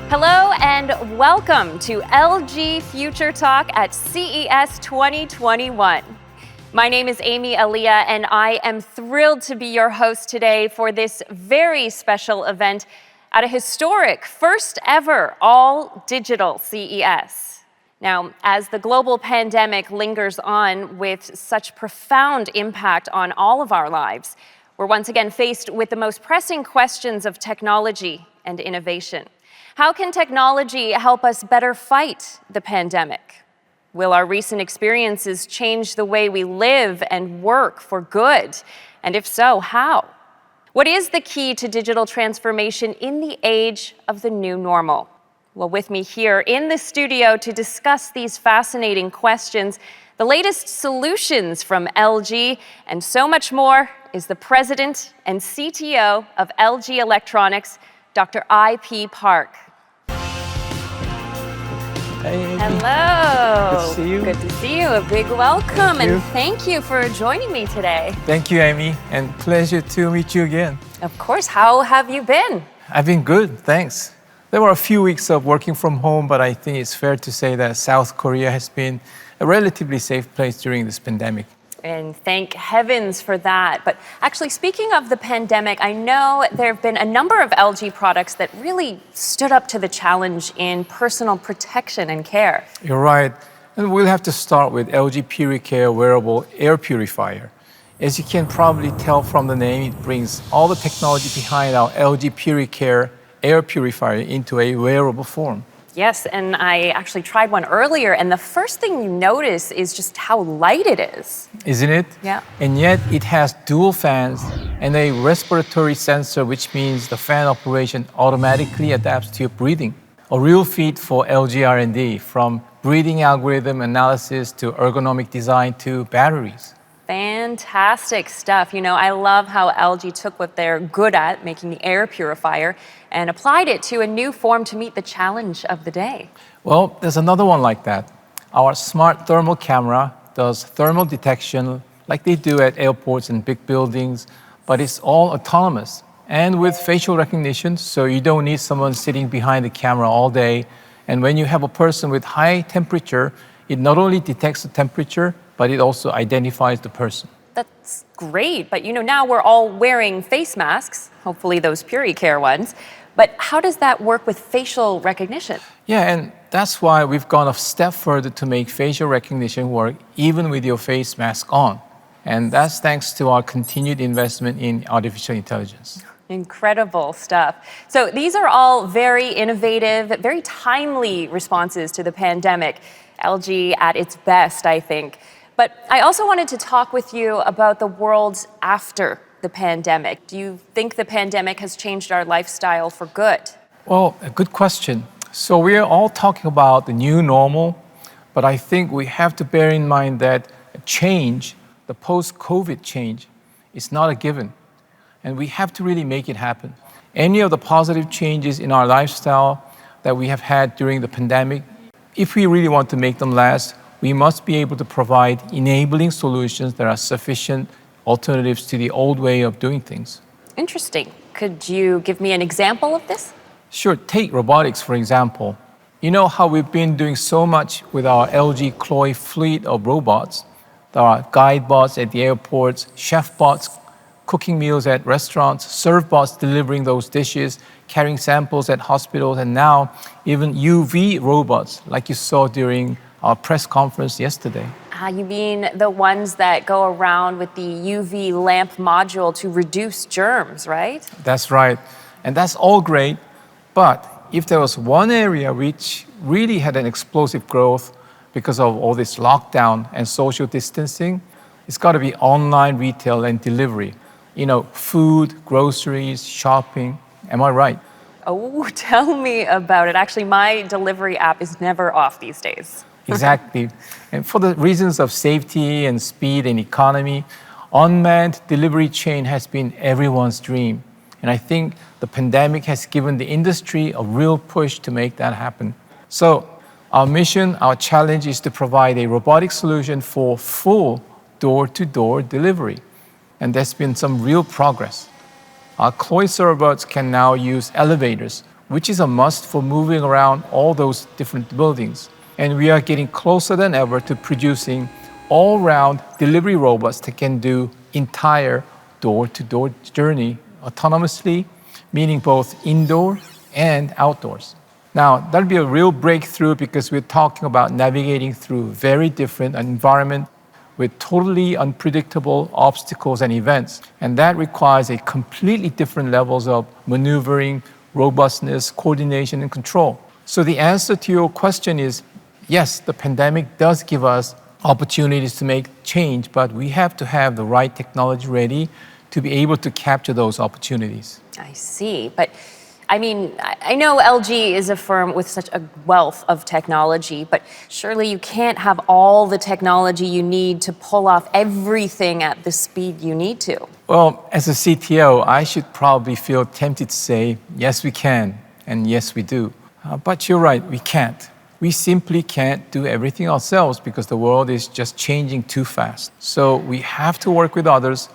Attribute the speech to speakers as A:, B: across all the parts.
A: Hello and welcome to LG Future Talk at CES 2021. My name is Amy Aliyah and I am thrilled to be your host today for this very special event at a historic first ever all-digital CES. Now, as the global pandemic lingers on with such profound impact on all of our lives, we're once again faced with the most pressing questions of technology and innovation. How can technology help us better fight the pandemic? Will our recent experiences change the way we live and work for good? And if so, how? What is the key to digital transformation in the age of the new normal? Well, with me here in the studio to discuss these fascinating questions, the latest solutions from LG, and so much more is the President and CTO of LG Electronics, Dr. I.P. Park.
B: Hey, Amy.
A: Hello.
B: Good to see you.
A: Good to see you. A big welcome
B: Thank you.
A: and thank you for joining me today.
B: Thank you, Amy, and pleasure to meet you again.
A: Of course. How have you been?
B: I've been good, thanks. There were a few weeks of working from home, but I think it's fair to say that South Korea has been a relatively safe place during this pandemic.
A: And thank heavens for that. But actually, speaking of the pandemic, I know there have been a number of LG products that really stood up to the challenge in personal protection and care.
B: You're right, and we'll have to start with LG PuriCare wearable air purifier. As you can probably tell from the name, it brings all the technology behind our LG PuriCare air purifier into a wearable form.
A: Yes, and I actually tried one earlier, and the first thing you notice is just how light it is.
B: Isn't it?
A: Yeah.
B: And yet it has dual fans and a respiratory sensor, which means the fan operation automatically adapts to your breathing. A real feat for LG R&D, from breathing algorithm analysis to ergonomic design to batteries.
A: Fantastic stuff. You know, I love how LG took what they're good at, making the air purifier, and applied it to a new form to meet the challenge of the day.
B: Well, there's another one like that. Our smart thermal camera does thermal detection like they do at airports and big buildings, but it's all autonomous and with facial recognition, so you don't need someone sitting behind the camera all day. And when you have a person with high temperature, it not only detects the temperature, but it also identifies the person.
A: That's great, but you know, now we're all wearing face masks, hopefully those PuriCare ones, but how does that work with facial recognition?
B: Yeah, and that's why we've gone a step further to make facial recognition work even with your face mask on. And that's thanks to our continued investment in artificial intelligence.
A: Incredible stuff. So these are all very innovative, very timely responses to the pandemic. LG at its best, I think. But I also wanted to talk with you about the world after the pandemic. Do you think the pandemic has changed our lifestyle for good?
B: Well, a good question. So we're all talking about the new normal, but I think we have to bear in mind that change, the post-COVID change, is not a given. And we have to really make it happen. Any of the positive changes in our lifestyle that we have had during the pandemic, if we really want to make them last, we must be able to provide enabling solutions that are sufficient alternatives to the old way of doing things.
A: Interesting. Could you give me an example of this?
B: Sure, take robotics, for example. You know how we've been doing so much with our LG Chloe fleet of robots. There are guide bots at the airports, chef bots cooking meals at restaurants, serve bots delivering those dishes, carrying samples at hospitals, and now even UV robots like you saw during our press conference yesterday.
A: You mean the ones that go around with the UV lamp module to reduce germs, right?
B: That's right. And that's all great. But if there was one area which really had an explosive growth because of all this lockdown and social distancing, it's got to be online retail and delivery. You know, food, groceries, shopping. Am I right?
A: Oh, tell me about it. Actually, my delivery app is never off these days.
B: Exactly. And for the reasons of safety and speed and economy, unmanned delivery chain has been everyone's dream. And I think the pandemic has given the industry a real push to make that happen. So our mission, our challenge is to provide a robotic solution for full door-to-door delivery. And there's been some real progress. Our Chloe server bots can now use elevators which is a must for moving around all those different buildings. And we are getting closer than ever to producing all-round delivery robots that can do entire door-to-door journey autonomously, meaning both indoor and outdoors. Now, that'll be a real breakthrough because we're talking about navigating through very different environment with totally unpredictable obstacles and events. And that requires a completely different levels of maneuvering, robustness, coordination, and control. So the answer to your question is, yes, the pandemic does give us opportunities to make change, but we have to have the right technology ready to be able to capture those opportunities.
A: I see. But I mean, I know LG is a firm with such a wealth of technology, but surely you can't have all the technology you need to pull off everything at the speed you need to.
B: Well, as a CTO, I should probably feel tempted to say, yes, we can, and yes, we do. But you're right, we can't. We simply can't do everything ourselves because the world is just changing too fast. So we have to work with others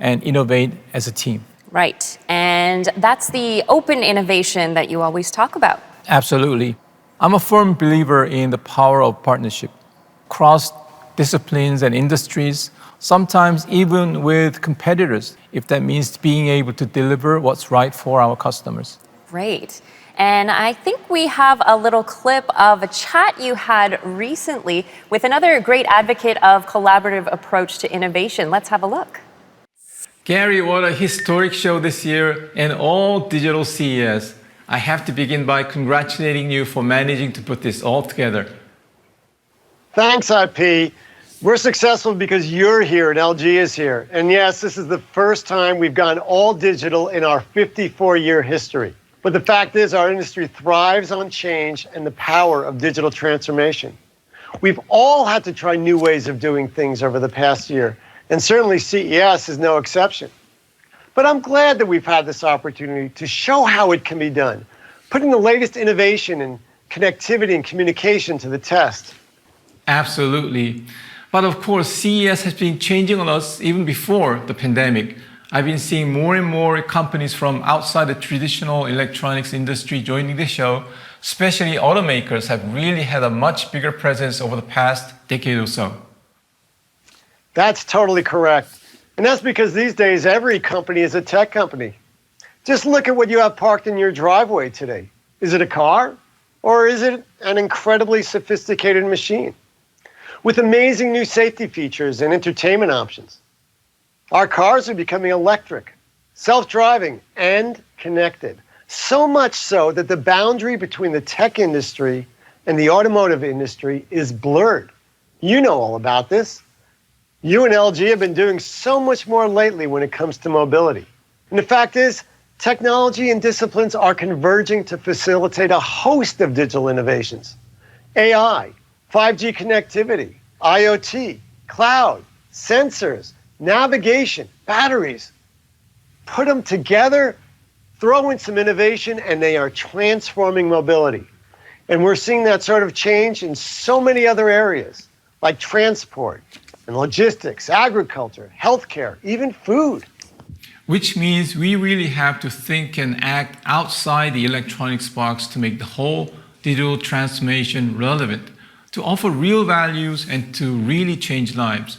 B: and innovate as a team.
A: Right. And that's the open innovation that you always talk about.
B: Absolutely. I'm a firm believer in the power of partnership across disciplines and industries, sometimes even with competitors, if that means being able to deliver what's right for our customers.
A: Great. And I think we have a little clip of a chat you had recently with another great advocate of collaborative approach to innovation. Let's have a look.
B: Gary, what a historic show this year and all digital CES. I have to begin by congratulating you for managing to put this all together.
C: Thanks, IP. We're successful because you're here and LG is here. And yes, this is the first time we've gone all digital in our 54-year history. But the fact is our industry thrives on change and the power of digital transformation. We've all had to try new ways of doing things over the past year. And certainly CES is no exception. But I'm glad that we've had this opportunity to show how it can be done, putting the latest innovation in connectivity and communication to the test.
B: Absolutely. But of course, CES has been changing on us even before the pandemic. I've been seeing more and more companies from outside the traditional electronics industry joining the show. Especially automakers have really had a much bigger presence over the past decade or so.
C: That's totally correct. And that's because these days every company is a tech company. Just look at what you have parked in your driveway today. Is it a car or is it an incredibly sophisticated machine with amazing new safety features and entertainment options? Our cars are becoming electric, self-driving, and connected. So much so that the boundary between the tech industry and the automotive industry is blurred. You know all about this. You and LG have been doing so much more lately when it comes to mobility. And the fact is, technology and disciplines are converging to facilitate a host of digital innovations. AI, 5G connectivity, IoT, cloud, sensors, navigation, batteries. Put them together, throw in some innovation, and they are transforming mobility. And we're seeing that sort of change in so many other areas, like transport, and logistics, agriculture, healthcare, even food.
B: Which means we really have to think and act outside the electronics box to make the whole digital transformation relevant, to offer real values and to really change lives.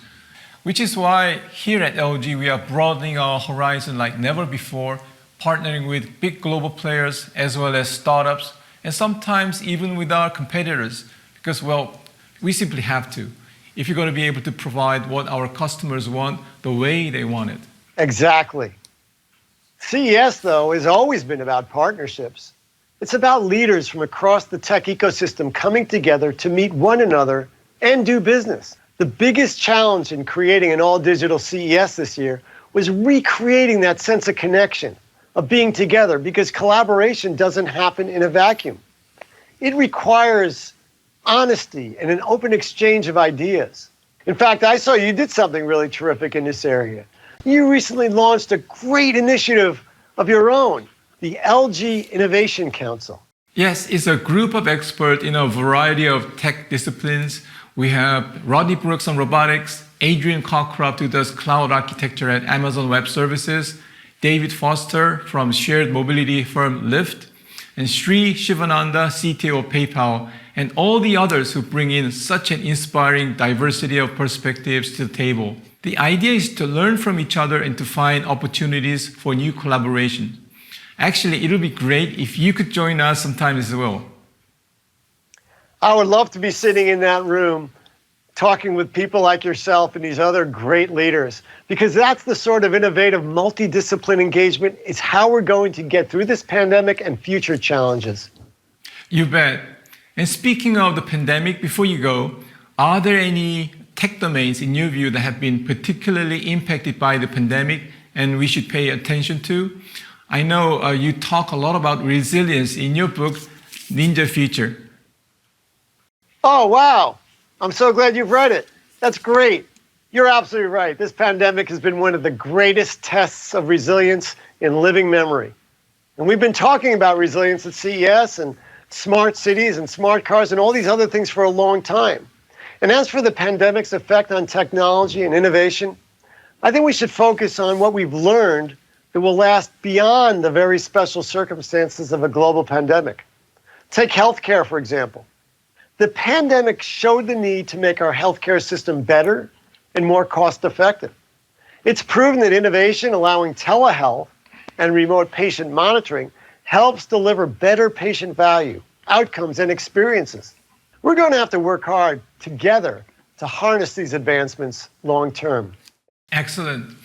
B: Which is why here at LG we are broadening our horizon like never before, partnering with big global players as well as startups, and sometimes even with our competitors, because, well, we simply have to, if you're going to be able to provide what our customers want the way they want it.
C: Exactly. CES, though, has always been about partnerships. It's about leaders from across the tech ecosystem coming together to meet one another and do business. The biggest challenge in creating an all-digital CES this year was recreating that sense of connection, of being together, because collaboration doesn't happen in a vacuum. It requires honesty and an open exchange of ideas. In fact, I saw you did something really terrific in this area. You recently launched a great initiative of your own, the LG Innovation Council.
B: Yes, it's a group of experts in a variety of tech disciplines. We have Rodney Brooks on robotics, Adrian Cockcroft, who does cloud architecture at Amazon Web Services, David Foster from shared mobility firm Lyft, and Sri Shivananda, CTO of PayPal, and all the others who bring in such an inspiring diversity of perspectives to the table. The idea is to learn from each other and to find opportunities for new collaboration. Actually, it would be great if you could join us sometime as well.
C: I would love to be sitting in that room talking with people like yourself and these other great leaders, because that's the sort of innovative multidiscipline engagement is how we're going to get through this pandemic and future challenges.
B: You bet. And speaking of the pandemic, before you go, are there any tech domains in your view that have been particularly impacted by the pandemic and we should pay attention to? I know you talk a lot about resilience in your book, Ninja Future.
C: Oh, wow. I'm so glad you've read it. That's great. You're absolutely right. This pandemic has been one of the greatest tests of resilience in living memory. And we've been talking about resilience at CES and smart cities and smart cars and all these other things for a long time. And as for the pandemic's effect on technology and innovation, I think we should focus on what we've learned that will last beyond the very special circumstances of a global pandemic. Take healthcare, for example. The pandemic showed the need to make our healthcare system better and more cost-effective. It's proven that innovation allowing telehealth and remote patient monitoring helps deliver better patient value, outcomes, and experiences. We're going to have to work hard together to harness these advancements long-term.
B: Excellent.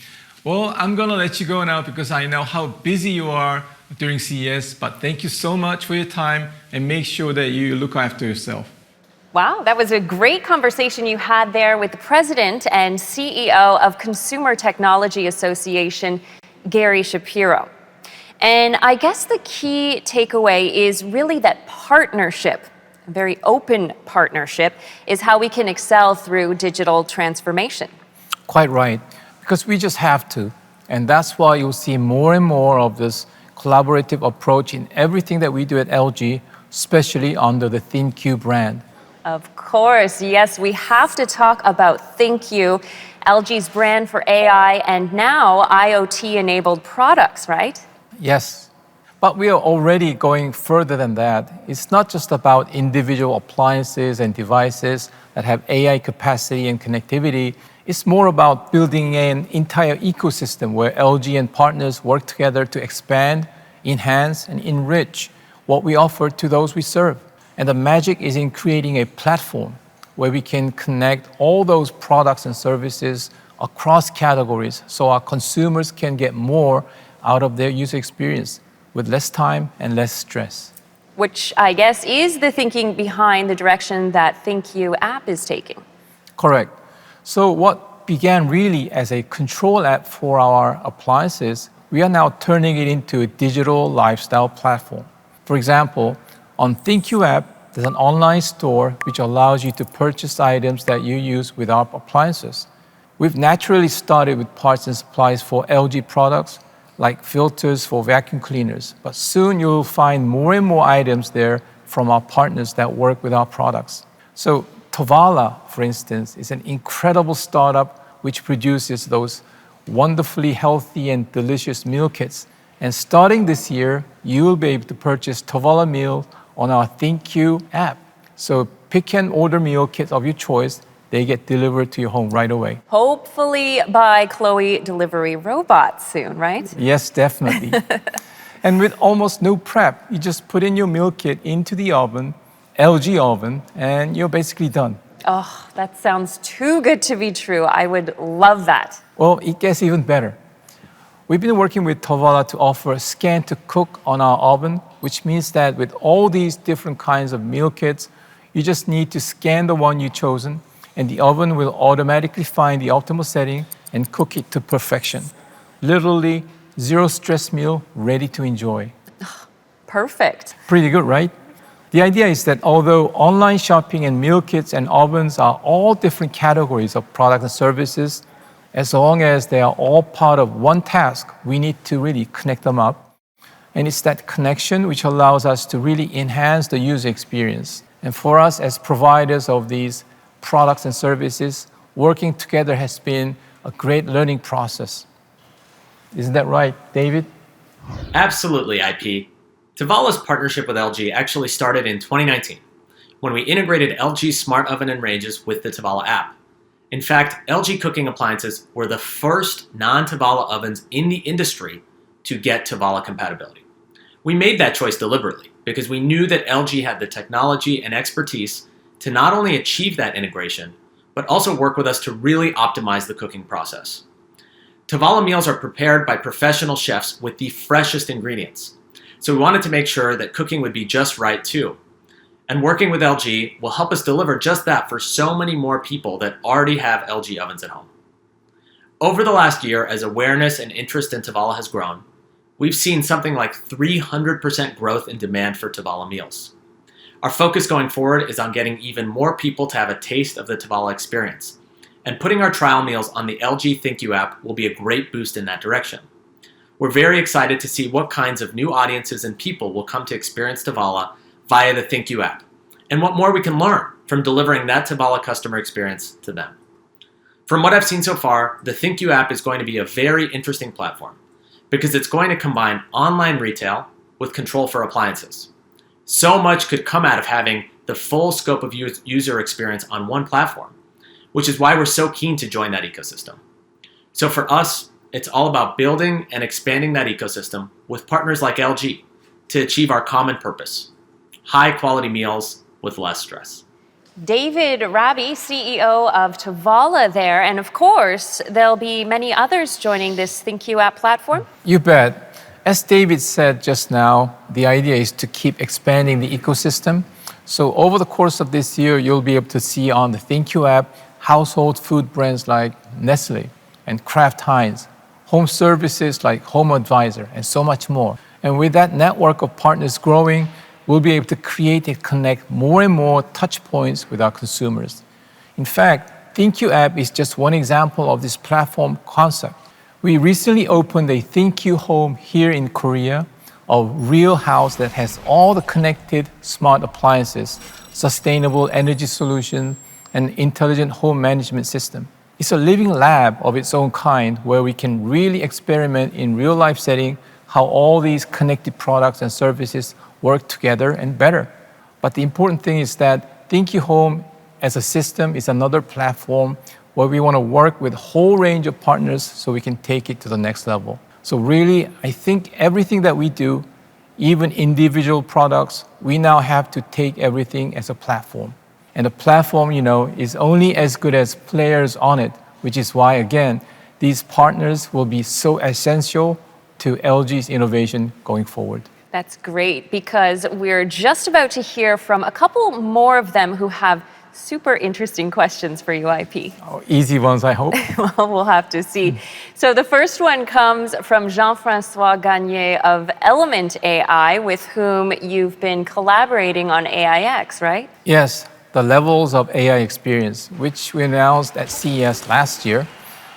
B: Well, I'm going to let you go now because I know how busy you are during CES, but thank you so much for your time and make sure that you look after yourself.
A: Wow, that was a great conversation you had there with the president and CEO of Consumer Technology Association, Gary Shapiro. And I guess the key takeaway is really that partnership, a very open partnership, is how we can excel through digital transformation.
B: Quite right, because we just have to. And that's why you'll see more and more of this collaborative approach in everything that we do at LG, especially under the ThinQ brand.
A: Of course, yes, we have to talk about ThinQ, LG's brand for AI and now IoT-enabled products, right?
B: Yes, but we are already going further than that. It's not just about individual appliances and devices that have AI capacity and connectivity. It's more about building an entire ecosystem where LG and partners work together to expand, enhance, and enrich what we offer to those we serve. And the magic is in creating a platform where we can connect all those products and services across categories so our consumers can get more out of their user experience with less time and less stress.
A: Which I guess is the thinking behind the direction that ThinQ app is taking.
B: Correct. So what began really as a control app for our appliances, we are now turning it into a digital lifestyle platform. For example, on ThinQ app, there's an online store which allows you to purchase items that you use with our appliances. We've naturally started with parts and supplies for LG products, like filters for vacuum cleaners. But soon you'll find more and more items there from our partners that work with our products. So Tovala, for instance, is an incredible startup which produces those wonderfully healthy and delicious meal kits. And starting this year, you will be able to purchase Tovala meal on our ThinQ app. So pick and order meal kits of your choice. They get delivered to your home right away.
A: Hopefully by Chloe delivery robot soon, right?
B: Yes, definitely. And with almost no prep, you just put in your meal kit into the oven, LG oven, and you're basically done.
A: Oh, that sounds too good to be true. I would love that.
B: Well, it gets even better. We've been working with Tovala to offer scan to cook on our oven, which means that with all these different kinds of meal kits, you just need to scan the one you've chosen, and the oven will automatically find the optimal setting and cook it to perfection. Literally, zero stress meal ready to enjoy.
A: Perfect.
B: Pretty good, right? The idea is that although online shopping and meal kits and ovens are all different categories of products and services, as long as they are all part of one task, we need to really connect them up. And it's that connection which allows us to really enhance the user experience. And for us as providers of these products and services, working together has been a great learning process. Isn't that right, David?
D: Absolutely, IP. Tavala's partnership with LG actually started in 2019, when we integrated LG's smart oven and ranges with the Tavala app. In fact, LG cooking appliances were the first non-Tavala ovens in the industry to get Tavala compatibility. We made that choice deliberately because we knew that LG had the technology and expertise to not only achieve that integration, but also work with us to really optimize the cooking process. Tavala meals are prepared by professional chefs with the freshest ingredients. So we wanted to make sure that cooking would be just right too. And working with LG will help us deliver just that for so many more people that already have LG ovens at home. Over the last year, as awareness and interest in Tavala has grown, we've seen something like 300% growth in demand for Tavala meals. Our focus going forward is on getting even more people to have a taste of the Tavala experience. And putting our trial meals on the LG ThinkYou app will be a great boost in that direction. We're very excited to see what kinds of new audiences and people will come to experience Tavala via the ThinkYou app, and what more we can learn from delivering that Tavala customer experience to them. From what I've seen so far, the ThinkYou app is going to be a very interesting platform because it's going to combine online retail with control for appliances. So much could come out of having the full scope of user experience on one platform, which is why we're so keen to join that ecosystem. So for us, it's all about building and expanding that ecosystem with partners like LG to achieve our common purpose: high quality meals with less stress.
A: David Rabi, CEO of Tavala there, and of course, there'll be many others joining this ThinkYou app platform.
B: You bet. As David said just now, the idea is to keep expanding the ecosystem. So over the course of this year, you'll be able to see on the ThinkYou app household food brands like Nestle and Kraft Heinz, home services like Home Advisor, and so much more. And with that network of partners growing, we'll be able to create and connect more and more touch points with our consumers. In fact, ThinkYou app is just one example of this platform concept. We recently opened a ThinkYou home here in Korea, a real house that has all the connected smart appliances, sustainable energy solutions, and intelligent home management system. It's a living lab of its own kind where we can really experiment in real life setting how all these connected products and services work together and better. But the important thing is that ThinkYou Home as a system is another platform where we want to work with a whole range of partners so we can take it to the next level. So really, I think everything that we do, even individual products, we now have to take everything as a platform. And the platform, is only as good as players on it, which is why, again, these partners will be so essential to LG's innovation going forward.
A: That's great, because we're just about to hear from a couple more of them who have super interesting questions for you, IP.
B: Oh, easy ones, I hope.
A: Well, we'll have to see. So the first one comes from Jean-François Gagné of Element AI, with whom you've been collaborating on AIX, right?
B: Yes, the levels of AI experience, which we announced at CES last year.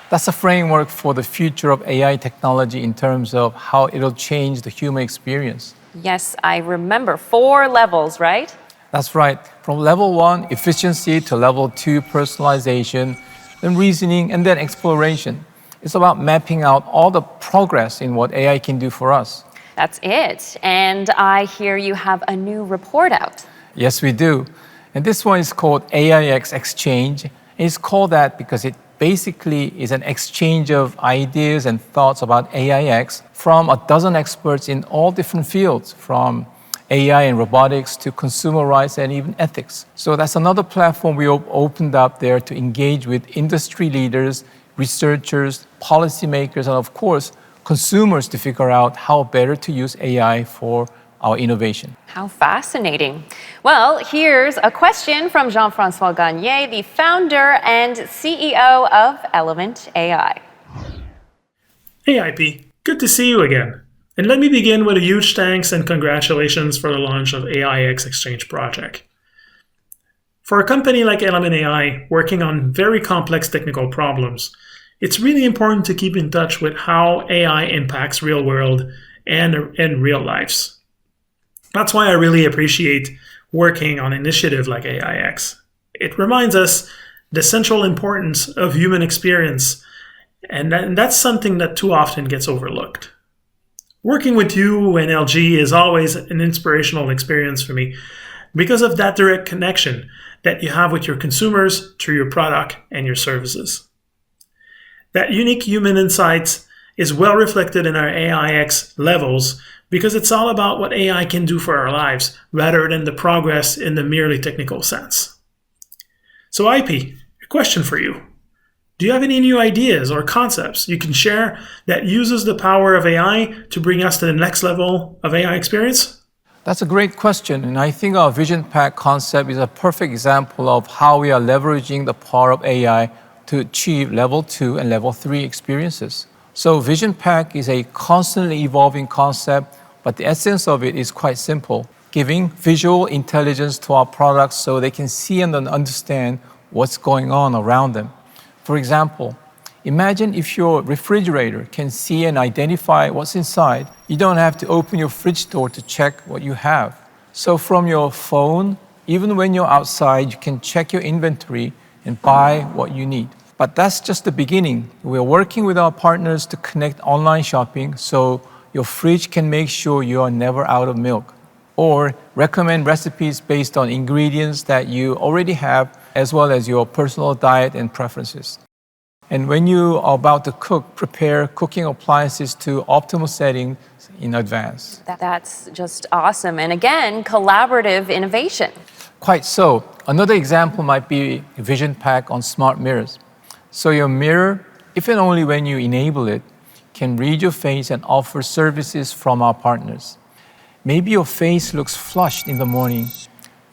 B: That's a framework for the future of AI technology in terms of how it'll change the human experience.
A: Yes, I remember. 4 levels, right?
B: That's right. From level 1, efficiency, to level 2, personalization, then reasoning, and then exploration. It's about mapping out all the progress in what AI can do for us.
A: That's it. And I hear you have a new report out.
B: Yes, we do. And this one is called AIX Exchange. And it's called that because it basically is an exchange of ideas and thoughts about AIX from a dozen experts in all different fields, from AI and robotics to consumer rights and even ethics. So that's another platform we opened up there to engage with industry leaders, researchers, policymakers, and of course, consumers to figure out how better to use AI for our innovation.
A: How fascinating. Well, here's a question from Jean-François Gagné, the founder and CEO of Element AI.
E: Hey IP, good to see you again. And let me begin with a huge thanks and congratulations for the launch of AIX Exchange project. For a company like Element AI working on very complex technical problems, it's really important to keep in touch with how AI impacts real world and real lives. That's why I really appreciate working on an initiative like AIX. It reminds us the central importance of human experience, and that's something that too often gets overlooked. Working with you and LG is always an inspirational experience for me because of that direct connection that you have with your consumers through your product and your services. That unique human insights is well reflected in our AIX levels because it's all about what AI can do for our lives rather than the progress in the merely technical sense. So IP, a question for you. Do you have any new ideas or concepts you can share that uses the power of AI to bring us to the next level of AI experience?
B: That's a great question, and I think our Vision Pack concept is a perfect example of how we are leveraging the power of AI to achieve level 2 and level 3 experiences. So Vision Pack is a constantly evolving concept, but the essence of it is quite simple, giving visual intelligence to our products so they can see and understand what's going on around them. For example, imagine if your refrigerator can see and identify what's inside. You don't have to open your fridge door to check what you have. So from your phone, even when you're outside, you can check your inventory and buy what you need. But that's just the beginning. We're working with our partners to connect online shopping so your fridge can make sure you are never out of milk, or recommend recipes based on ingredients that you already have, as well as your personal diet and preferences. And when you are about to cook, prepare cooking appliances to optimal settings in advance.
A: That's just awesome. And again, collaborative innovation.
B: Quite so. Another example might be a Vision Pack on smart mirrors. So your mirror, if and only when you enable it, can read your face and offer services from our partners. Maybe your face looks flushed in the morning.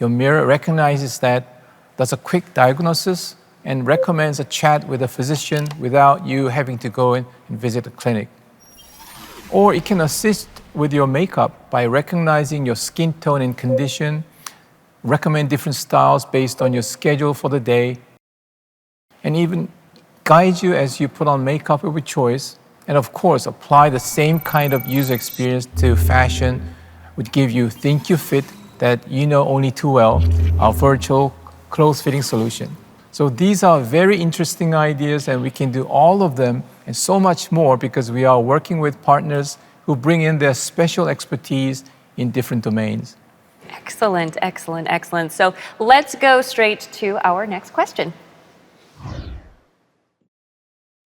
B: Your mirror recognizes that, does a quick diagnosis, and recommends a chat with a physician without you having to go in and visit a clinic. Or it can assist with your makeup by recognizing your skin tone and condition, recommend different styles based on your schedule for the day, and even guide you as you put on makeup of your choice, and of course, apply the same kind of user experience to fashion, which give you Think You Fit that you know only too well, our virtual clothes fitting solution. So these are very interesting ideas, and we can do all of them and so much more because we are working with partners who bring in their special expertise in different domains.
A: Excellent, excellent, excellent. So let's go straight to our next question.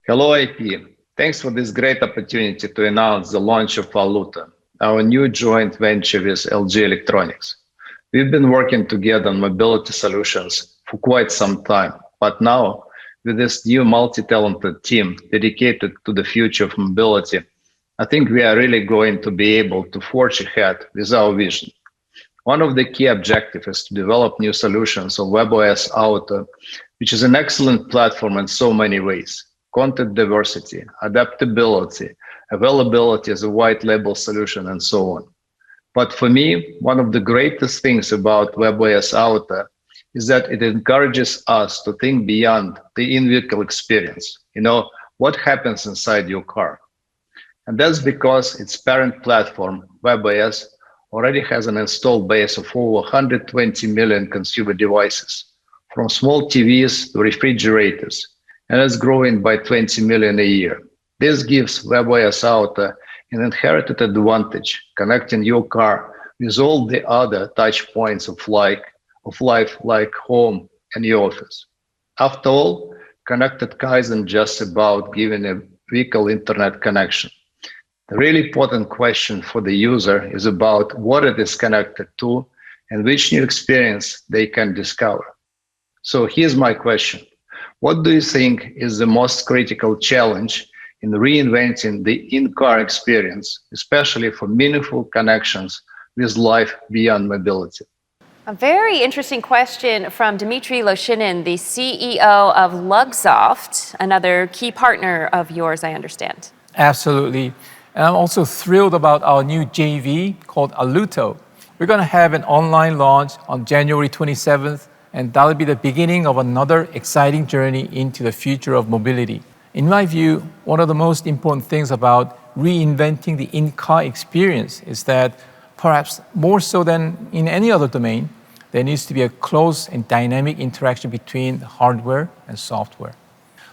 F: Hello, IP. Thanks for this great opportunity to announce the launch of Valuta, our new joint venture with LG Electronics. We've been working together on mobility solutions for quite some time, but now with this new multi-talented team dedicated to the future of mobility, I think we are really going to be able to forge ahead with our vision. One of the key objectives is to develop new solutions on WebOS Auto, which is an excellent platform in so many ways: content diversity, adaptability, availability as a white label solution, and so on. But for me, one of the greatest things about WebOS Auto is that it encourages us to think beyond the in-vehicle experience. What happens inside your car? And that's because its parent platform, WebOS, already has an installed base of over 120 million consumer devices, from small TVs to refrigerators, and it's growing by 20 million a year. This gives WebOS Auto an inherited advantage, connecting your car with all the other touch points of life like home and your office. After all, connected car isn't just about giving a vehicle internet connection. The really important question for the user is about what it is connected to and which new experience they can discover. So here's my question. What do you think is the most critical challenge in reinventing the in-car experience, especially for meaningful connections with life beyond mobility?
A: A very interesting question from Dmitry Loshinin, the CEO of Luxoft, another key partner of yours, I understand.
B: Absolutely. And I'm also thrilled about our new JV called Aluto. We're going to have an online launch on January 27th, and that'll be the beginning of another exciting journey into the future of mobility. In my view, one of the most important things about reinventing the in-car experience is that perhaps more so than in any other domain, there needs to be a close and dynamic interaction between hardware and software.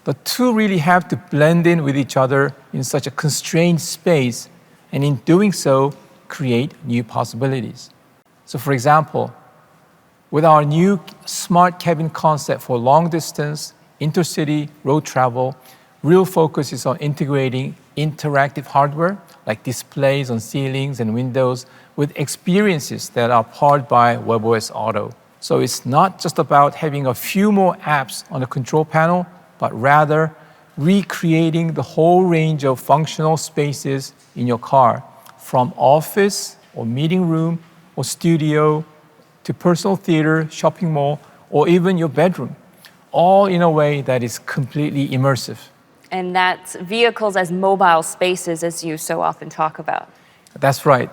B: The two really have to blend in with each other in such a constrained space and in doing so, create new possibilities. So for example, with our new smart cabin concept for long distance, intercity, road travel, real focus is on integrating interactive hardware like displays on ceilings and windows with experiences that are powered by WebOS Auto. So it's not just about having a few more apps on the control panel, but rather recreating the whole range of functional spaces in your car, from office or meeting room or studio to personal theater, shopping mall, or even your bedroom, all in a way that is completely immersive.
A: And that's vehicles as mobile spaces, as you so often talk about.
B: That's right.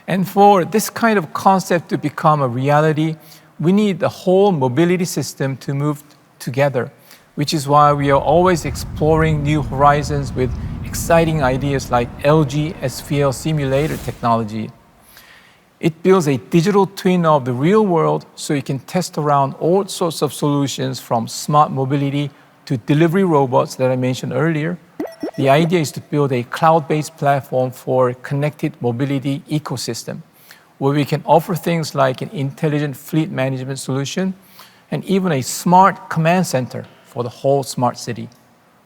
B: And for this kind of concept to become a reality, we need the whole mobility system to move together, which is why we are always exploring new horizons with exciting ideas like LG SVL simulator technology. It builds a digital twin of the real world so you can test around all sorts of solutions from smart mobility to delivery robots that I mentioned earlier. The idea is to build a cloud-based platform for connected mobility ecosystem where we can offer things like an intelligent fleet management solution and even a smart command center for the whole smart city.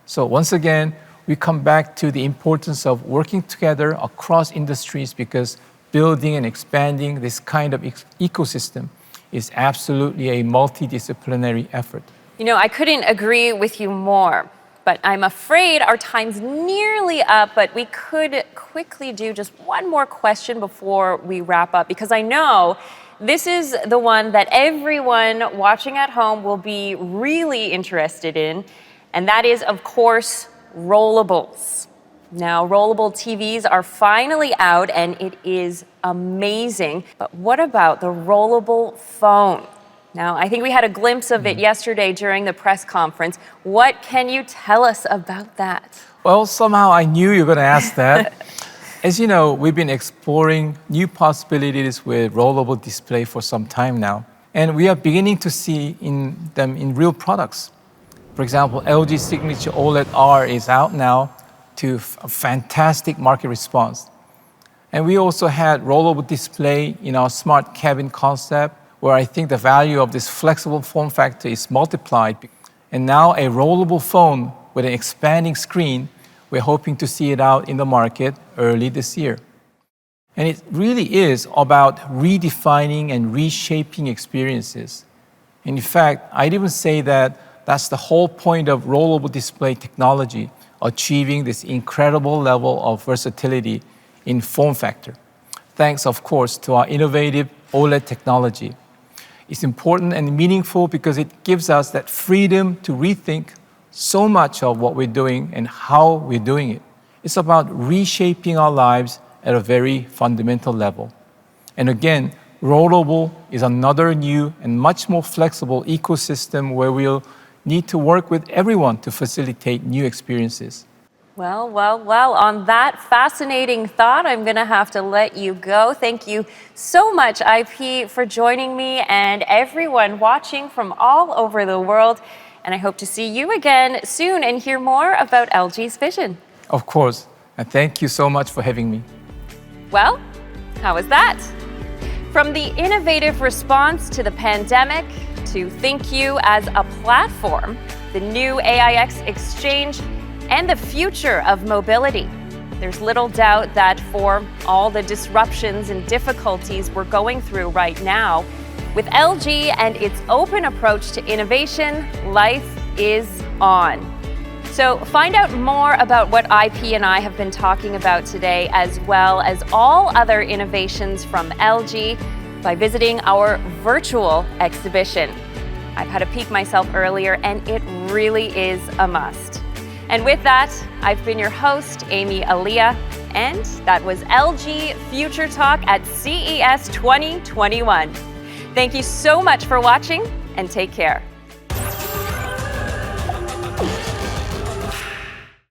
B: So once again, we come back to the importance of working together across industries because building and expanding this kind of ecosystem is absolutely a multidisciplinary effort.
A: You know, I couldn't agree with you more, but I'm afraid our time's nearly up, but we could quickly do just one more question before we wrap up, because I know this is the one that everyone watching at home will be really interested in, and that is, of course, rollables. Now, rollable TVs are finally out, and it is amazing. But what about the rollable phone? Now, I think we had a glimpse of it yesterday during the press conference. What can you tell us about that?
B: Well, somehow I knew you were going to ask that. As you know, we've been exploring new possibilities with rollable display for some time now, and we are beginning to see them in real products. For example, LG Signature OLED R is out now to a fantastic market response. And we also had rollable display in our smart cabin concept, where I think the value of this flexible form factor is multiplied. And now a rollable phone with an expanding screen, we're hoping to see it out in the market early this year. And it really is about redefining and reshaping experiences. And in fact, I'd even say that that's the whole point of rollable display technology, achieving this incredible level of versatility in form factor, thanks, of course, to our innovative OLED technology. It's important and meaningful because it gives us that freedom to rethink so much of what we're doing and how we're doing it. It's about reshaping our lives at a very fundamental level. And again, rollable is another new and much more flexible ecosystem where we'll need to work with everyone to facilitate new experiences.
A: Well, on that fascinating thought, I'm going to have to let you go. Thank you so much, IP, for joining me and everyone watching from all over the world. And I hope to see you again soon and hear more about LG's vision.
B: Of course, and thank you so much for having me.
A: Well, how was that? From the innovative response to the pandemic to ThinkU as a platform, the new AIX exchange, and the future of mobility. There's little doubt that for all the disruptions and difficulties we're going through right now, with LG and its open approach to innovation, life is on. So find out more about what IP and I have been talking about today, as well as all other innovations from LG, by visiting our virtual exhibition. I've had a peek myself earlier, and it really is a must. And with that, I've been your host, Amy Aliyah, and that was LG Future Talk at CES 2021. Thank you so much for watching, and take care.